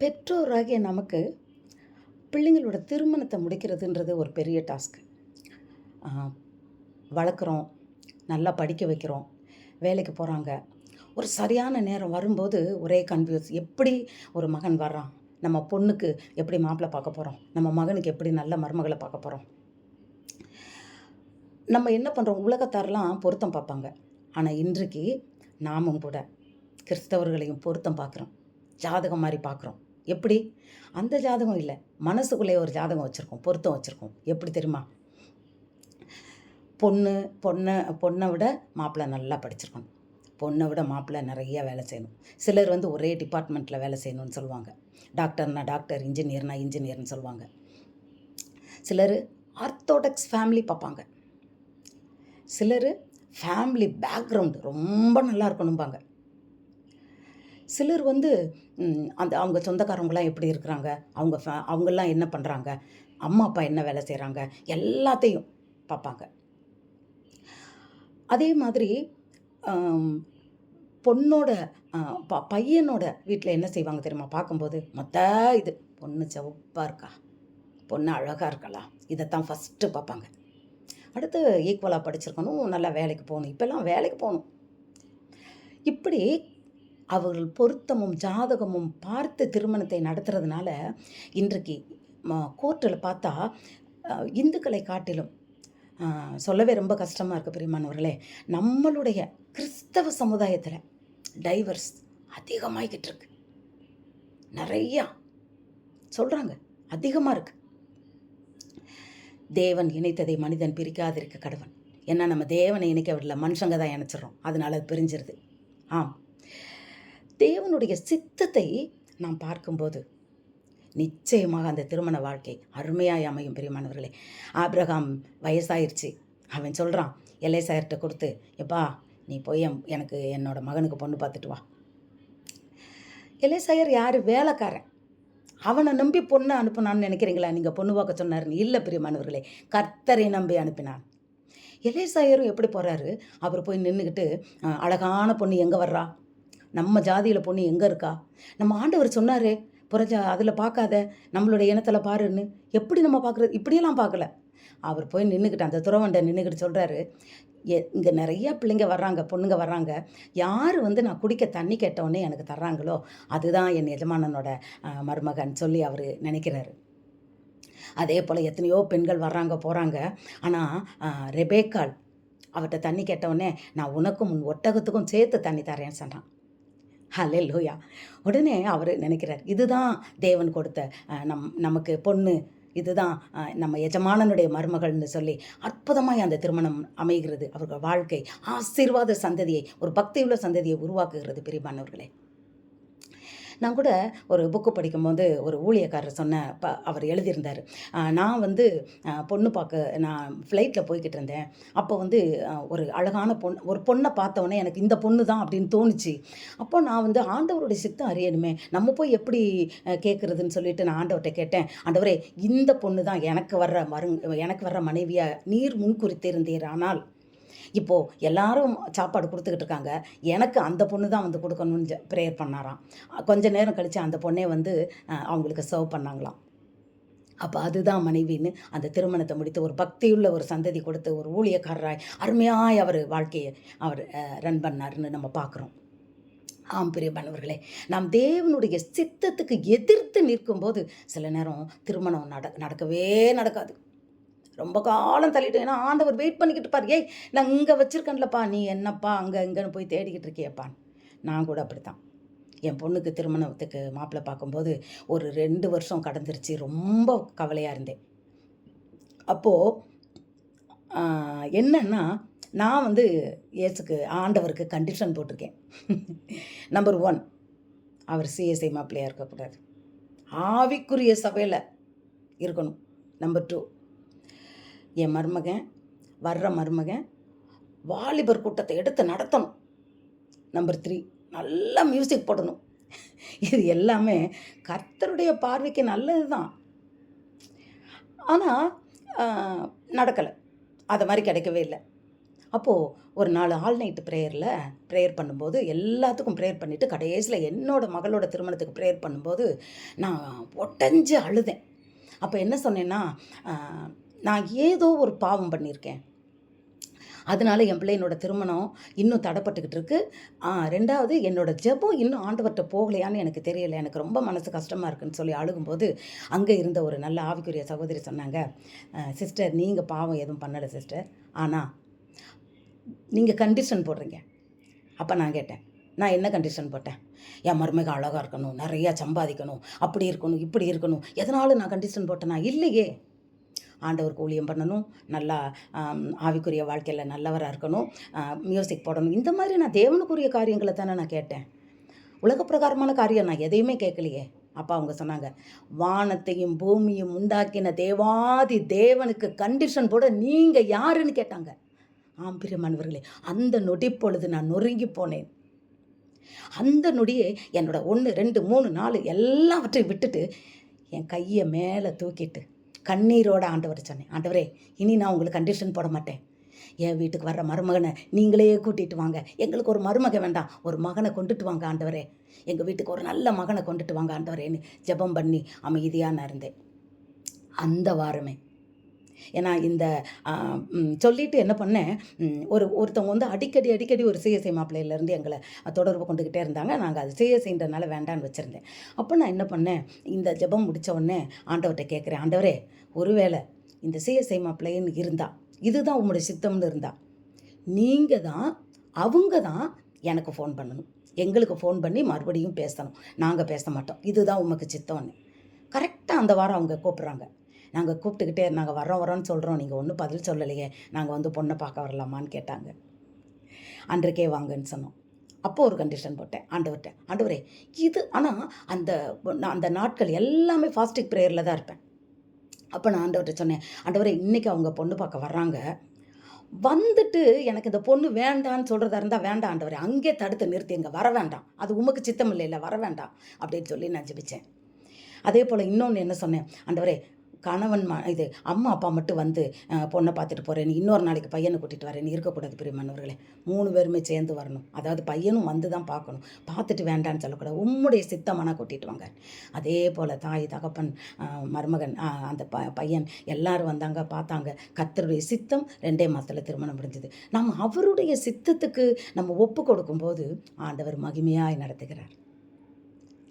பெற்றோராகிய நமக்கு பிள்ளைங்களோட திருமணத்தை முடிக்கிறதுன்றது ஒரு பெரிய டாஸ்க்கு. வளர்க்குறோம், நல்லா படிக்க வைக்கிறோம், வேலைக்கு போகிறாங்க. ஒரு சரியான நேரம் வரும்போது ஒரே கன்ஃப்யூஸ். எப்படி ஒரு மகன் வர்றான்? நம்ம பொண்ணுக்கு எப்படி மாப்பிள்ளை பார்க்க போகிறோம்? நம்ம மகனுக்கு எப்படி நல்ல மருமகளை பார்க்க போகிறோம்? நம்ம என்ன பண்ணுறோம்? உலகத்தாரெலாம் பொருத்தம் பார்ப்பாங்க. ஆனால் இன்றைக்கு நாமும் கூட கிறிஸ்தவர்களையும் பொருத்தம் பார்க்குறோம். ஜாதகம் மாதிரி பார்க்குறோம். எப்படி? அந்த ஜாதகம் இல்லை, மனசுக்குள்ளேயே ஒரு ஜாதகம் வச்சுருக்கோம், பொருத்தம் வச்சுருக்கோம். எப்படி தெரியுமா? பொண்ணு பொண்ணை பொண்ணை விட மாப்பிள்ளை நல்லா படிச்சிருக்கணும், பொண்ணை விட மாப்பிள்ளை நிறைய வேலை செய்யணும். சிலர் வந்து ஒரே டிபார்ட்மெண்ட்டில் வேலை செய்யணும்னு சொல்லுவாங்க. டாக்டர்னா டாக்டர், இன்ஜினியர்னா இன்ஜினியர்னு சொல்லுவாங்க. சிலர் ஆர்த்தோடாக்ஸ் ஃபேமிலி பார்ப்பாங்க. சிலர் ஃபேமிலி பேக்ரவுண்டு ரொம்ப நல்லா இருக்கணும்பாங்க. சிலர் வந்து அவங்க சொந்தக்காரவங்களாம் எப்படி இருக்கிறாங்க, அவங்கெல்லாம் என்ன பண்ணுறாங்க, அம்மா அப்பா என்ன வேலை செய்கிறாங்க, எல்லாத்தையும் பார்ப்பாங்க. அதே மாதிரி பொண்ணோட பையனோட வீட்டில் என்ன செய்வாங்க தெரியுமா? பார்க்கும்போது இது பொண்ணு சிவப்பாக இருக்கா, பொண்ணு அழகாக இருக்கலாம், இதைத்தான் ஃபஸ்ட்டு பார்ப்பாங்க. அடுத்து ஈக்குவலாக படிச்சிருக்கணும், நல்லா வேலைக்கு போகணும், இப்போல்லாம் வேலைக்கு போகணும். இப்படி அவர்கள் பொருத்தமும் ஜாதகமும் பார்த்து திருமணத்தை நடத்துறதுனால இன்றைக்கு கோர்ட்டில் பார்த்தா இந்துக்களை காட்டிலும் சொல்லவே ரொம்ப கஷ்டமாக இருக்குது பிரியமானவர்களே. நம்மளுடைய கிறிஸ்தவ சமுதாயத்தில் டைவர்ஸ் அதிகமாகிக்கிட்டு இருக்கு. நிறையா சொல்கிறாங்க, அதிகமாக இருக்குது. தேவன் இணைத்ததை மனிதன் பிரிக்காதிருக்க கடவன். ஏன்னா நம்ம தேவனை இணைக்க விடல, மனுஷங்க தான் இணைச்சிடறோம், அதனால அது பிரிஞ்சிருது. ஆம், தேவனுடைய சித்தத்தை நாம் பார்க்கும்போது நிச்சயமாக அந்த திருமண வாழ்க்கை அருமையாய் அமையும் பிரியமானவர்களே. ஆபிரகாம் வயசாயிருச்சு, அவன் சொல்கிறான் எலேசாயர்கிட்ட கொடுத்து, எப்பா நீ போய் எனக்கு என்னோடய மகனுக்கு பொண்ணு பார்த்துட்டு வா. எலேசாயர் யார்? வேலைக்காரன். அவனை நம்பி பொண்ணை அனுப்பினான்னு நினைக்கிறீங்களா நீங்கள்? பொண்ணு பார்க்க சொன்னார்னு இல்லை பிரியமானவர்களே, கர்த்தரை நம்பி அனுப்பினான். எலேசாயரும் எப்படி போகிறாரு? அவர் போய் நின்றுக்கிட்டு அழகான பொண்ணு எங்கே வர்றா, நம்ம ஜாதியில் பொண்ணு எங்கே இருக்கா, நம்ம ஆண்டவர் சொன்னாரே அதில் பார்க்காத, நம்மளுடைய இனத்தில் பாருன்னு எப்படி நம்ம பார்க்குறது? இப்படியெல்லாம் பார்க்கல. அவர் போய் நின்றுக்கிட்டு அந்த துறவண்டை நின்றுக்கிட்டு சொல்கிறாரு, இங்கே நிறையா பிள்ளைங்க வர்றாங்க, பொண்ணுங்க வர்றாங்க, யார் வந்து நான் குடிக்க தண்ணி கேட்டவுடனே எனக்கு தர்றாங்களோ அதுதான் என் எஜமானனோட மருமகன் சொல்லி அவர் நினைக்கிறாரு. அதே போல் எத்தனையோ பெண்கள் வர்றாங்க போகிறாங்க. ஆனால் ரெபேக்காள் அவர்கிட்ட தண்ணி கேட்டவுடனே நான் உனக்கும் உன் ஒட்டகத்துக்கும் சேர்த்து தண்ணி தரேன்னு சொன்னான். ஹல்லேலூயா. உடனே அவர் நினைக்கிறார், இதுதான் தேவன் கொடுத்த நமக்கு பொண்ணு, இதுதான் நம்ம எஜமானனுடைய மருமகள்னு சொல்லி அற்புதமாக அந்த திருமணம் அமைகிறது. அவர்கள் வாழ்க்கை ஆசீர்வாத சந்ததியை, ஒரு பக்தியுள்ள சந்ததியை உருவாக்குகிறது பிரியமானவர்களே. நான் கூட ஒரு புக்கு படிக்கும்போது ஒரு ஊழியக்காரர் அவர் எழுதியிருந்தார், நான் வந்து பொண்ணு பார்க்க நான் ஃப்ளைட்டில் போய்கிட்டு இருந்தேன். அப்போ வந்து ஒரு அழகான ஒரு பொண்ணை பார்த்தோன்னே எனக்கு இந்த பொண்ணு தான் அப்படின்னு தோணுச்சு. அப்போ நான் வந்து ஆண்டவருடைய சித்தம் அறியணுமே, நம்ம போய் எப்படி கேட்குறதுன்னு சொல்லிட்டு நான் ஆண்டவர்கிட்ட கேட்டேன், ஆண்டவரே இந்த பொண்ணு தான் எனக்கு வர்ற மனைவியாக நீர் முன்குறித்திருந்தீர், ஆனால் இப்போது எல்லாரும் சாப்பாடு கொடுத்துக்கிட்டு இருக்காங்க, எனக்கு அந்த பொண்ணு தான் வந்து கொடுக்கணும்னு ப்ரேயர் பண்ணாராம். கொஞ்சம் நேரம் கழித்து அந்த பொண்ணே வந்து அவங்களுக்கு சர்வ் பண்ணாங்களாம். அப்போ அதுதான் மனைவின்னு அந்த திருமணத்தை முடித்து ஒரு பக்தியுள்ள ஒரு சந்ததி கொடுத்து ஒரு ஊழியக்காரராய் அருமையாய் அவர் வாழ்க்கையை அவர் ரன் பண்ணாருன்னு நம்ம பார்க்குறோம். ஆம் பிரியமானவர்களே, நாம் தேவனுடைய சித்தத்துக்கு எதிர்த்து நிற்கும்போது சில நேரம் திருமணம் நடக்கவே நடக்காது. ரொம்ப காலம் தள்ளிட்டு, ஏன்னா ஆண்டவர் வெயிட் பண்ணிக்கிட்டு பாரு, ஏய் நான் இங்கே வச்சுருக்கேன்லப்பா, நீ என்னப்பா அங்கே இங்கேன்னு போய் தேடிக்கிட்டு இருக்கியப்பான்னு. நான் கூட அப்படித்தான். என் பொண்ணுக்கு திருமணத்துக்கு மாப்பிள்ளை பார்க்கும்போது ஒரு 2 வருஷம் கடந்துருச்சு. ரொம்ப கவலையாக இருந்தேன். அப்போது என்னன்னா, நான் வந்து ஆண்டவருக்கு கண்டிஷன் போட்டிருக்கேன். நம்பர் 1, அவர் சிஎஸ்ஐ மாப்பிள்ளையாக இருக்கக்கூடாது, ஆவிக்குரிய சபையில் இருக்கணும். நம்பர் 2, என் வர்ற மருமகன் வாலிபர் கூட்டத்தை எடுத்து நடத்தணும். நம்பர் 3, நல்லா மியூசிக் போடணும். இது எல்லாமே கர்த்தருடைய பார்வைக்கு நல்லது தான். ஆனால் நடக்கலை, அது மாதிரி கிடைக்கவே இல்லை. அப்போது ஒரு நாள் ஆல் நைட்டு ப்ரேயர் பண்ணும்போது எல்லாத்துக்கும் ப்ரேயர் பண்ணிவிட்டு கடைசியில் என்னோட மகளோட திருமணத்துக்கு ப்ரேயர் பண்ணும்போது நான் உடஞ்சி அழுதேன். அப்போ என்ன சொன்னேன்னா, நான் ஏதோ ஒரு பாவம் பண்ணியிருக்கேன், அதனால என் பிள்ளையினோட திருமணம் இன்னும் தடைப்பட்டுக்கிட்டு இருக்கு. 2வது என்னோட ஜெபம் இன்னும் ஆண்டவர்ட்ட போகலையான்னு எனக்கு தெரியல. எனக்கு ரொம்ப மனசு கஷ்டமாக இருக்குன்னு சொல்லி அழுகும்போது, அங்கே இருந்த ஒரு நல்ல ஆவிக்குரிய சகோதரி சொன்னாங்க, சிஸ்டர் நீங்கள் பாவம் எதுவும் பண்ணலை சிஸ்டர். ஆனா நீங்க கண்டிஷன் போடுறீங்க. அப்ப நான் கேட்டேன், நான் என்ன கண்டிஷன் போட்டேன்? என் மருமக அழகா இருக்கணும், நெறையா சம்பாதிக்கணும், அப்படி இருக்கணும், இப்படி இருக்கணும். எதனால நான் கண்டிஷன் போட்டேனா? இல்லையே! ஆண்டவருக்கு ஊழியம் பண்ணணும், நல்லா ஆவிக்குரிய வாழ்க்கையில நல்லவரா இருக்கணும், மியூசிக் போடணும். இந்த மாதிரி நான் தேவனுக்குரிய காரியங்கள தானே நான் கேட்டேன். உலக பிரகாரமான காரியம் நான் எதையுமே கேட்கலையே. அப்ப அவங்க சொன்னாங்க, "வானத்தையும் பூமியும் உண்டாக்கின தேவாதி தேவனுக்கு கண்டிஷன் போட நீங்க யாருன்னு?" கேட்டாங்க. ஆம் பிரியமானவர்களே, அந்த நொடி பொழுது நான் நொறுங்கி போனேன். அந்த நொடியே என்னோட 1, 2, 3, 4 எல்லாவற்றையும் விட்டுட்டு என் கையை மேலே தூக்கிட்டு கண்ணீரோட ஆண்டவர்ட்ட சொன்னேன், ஆண்டவரே இனி நான் உங்களுக்கு கண்டிஷன் போட மாட்டேன். என் வீட்டுக்கு வர்ற மருமகனை நீங்களே கூட்டிகிட்டு வாங்க. எங்களுக்கு ஒரு மருமக வேண்டாம், ஒரு மகனை கொண்டுட்டு வாங்க ஆண்டவரே. எங்கள் வீட்டுக்கு ஒரு நல்ல மகனை கொண்டுட்டு வாங்க ஆண்டவரேன்னு ஜெபம் பண்ணி அமைதியாக நான் இருந்தேன் அந்த வாரமே. ஏன்னா இந்த சொல்லிவிட்டு என்ன பண்ணேன், ஒருத்தவங்க வந்து அடிக்கடி ஒரு சிஎஸ்ஐ மாப்பிள்ளையிலேருந்து எங்களை தொடர்பு கொண்டுக்கிட்டே இருந்தாங்க. நாங்கள் அது சிஎஸ்ஐன்றனால வேண்டான்னு வச்சுருந்தேன். அப்போ நான் என்ன பண்ணேன், இந்த ஜெபம் முடித்த உடனே ஆண்டவர்கிட்ட கேட்குறேன், ஆண்டவரே ஒருவேளை இந்த சிஎஸ்ஐ மாப்பிள்ளைன்னு இருந்தா, இதுதான் உங்களுடைய சித்தம்னு இருந்தா, நீங்கள் தான் அவங்க தான் எனக்கு ஃபோன் பண்ணணும், எங்களுக்கு ஃபோன் பண்ணி மறுபடியும் பேசணும், நாங்கள் பேச மாட்டோம், இதுதான் உமக்கு சித்தம்னு. கரெக்டாக அந்த வாரம் அவங்க கூப்பிட்றாங்க. நாங்கள் கூப்பிட்டுக்கிட்டே நாங்கள் வரோன்னு சொல்கிறோம், நீங்கள் ஒன்றும் பதில் சொல்லலையே, நாங்கள் வந்து பொண்ணை பார்க்க வரலாமான்னு கேட்டாங்க. அன்றைக்கே வாங்கன்னு சொன்னோம். அப்போது ஒரு கண்டிஷன் போட்டேன் ஆண்டவர்கிட்ட, ஆண்டவரே இது ஆனால் அந்த நாட்கள் எல்லாமே ஃபாஸ்டிக் ப்ரேயரில் தான் இருப்பேன். அப்போ நான் ஆண்டவர்கிட்ட சொன்னேன், ஆண்டவரே இன்றைக்கி அவங்க பொண்ணு பார்க்க வர்றாங்க, வந்துட்டு எனக்கு இந்த பொண்ணு வேண்டான்னு சொல்கிறதா இருந்தால் வேண்டாம் ஆண்டவரே, அங்கே தடுத்து நிறுத்திங்க, வர வேண்டாம், அது உமக்கு சித்தம் இல்லை, வர வேண்டாம் அப்படின்னு சொல்லி நான் ஜெபித்தேன். அதே போல் இன்னொன்று என்ன சொன்னேன், ஆண்டவரே கணவன் அம்மா அப்பா மட்டும் வந்து பொண்ணை பார்த்துட்டு போகிறேன்னு, இன்னொரு நாளைக்கு பையனை கூட்டிகிட்டு வரேன்னு இருக்கக்கூடாது பிரியமானவர்களே. 3 பேருமே சேர்ந்து வரணும். அதாவது பையனும் வந்து தான் பார்க்கணும், பார்த்துட்டு வேண்டான்னு சொல்லக்கூடாது, உம்முடைய சித்தமான கூட்டிகிட்டு வாங்க. அதே போல் தாய் தகப்பன் மருமகன் அந்த பையன் எல்லாரும் வந்தாங்க, பார்த்தாங்க. கர்த்தருடைய சித்தம் 2 மாதத்தில் திருமணம் முடிஞ்சது. நம்ம அவருடைய சித்தத்துக்கு நம்ம ஒப்பு கொடுக்கும்போது ஆண்டவர் மகிமையாய் நடத்துகிறார்.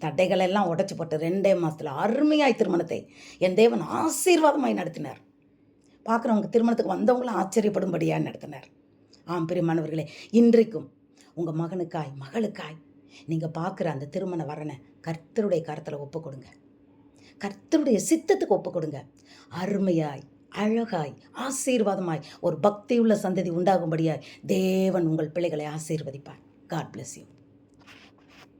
தடைகள் எல்லாம் உடைச்சு போட்டு 2 மாதத்தில் அருமையாய் திருமணத்தை என் தேவன் ஆசீர்வாதமாய் நடத்தினார். பார்க்குறவங்க திருமணத்துக்கு வந்தவங்களும் ஆச்சரியப்படும்படியாக நடத்தினார். ஆம் பிரியமானவர்களே, இன்றைக்கும் உங்கள் மகனுக்காய் மகளுக்காய் நீங்கள் பார்க்குற அந்த திருமண வரனை கர்த்தருடைய கரத்தில் ஒப்பு கொடுங்க, கர்த்தருடைய சித்தத்துக்கு ஒப்பு கொடுங்க. அருமையாய் அழகாய் ஆசீர்வாதமாய் ஒரு பக்தியுள்ள சந்ததி உண்டாகும்படியாய் தேவன் உங்கள் பிள்ளைகளை ஆசீர்வதிப்பார். God bless you.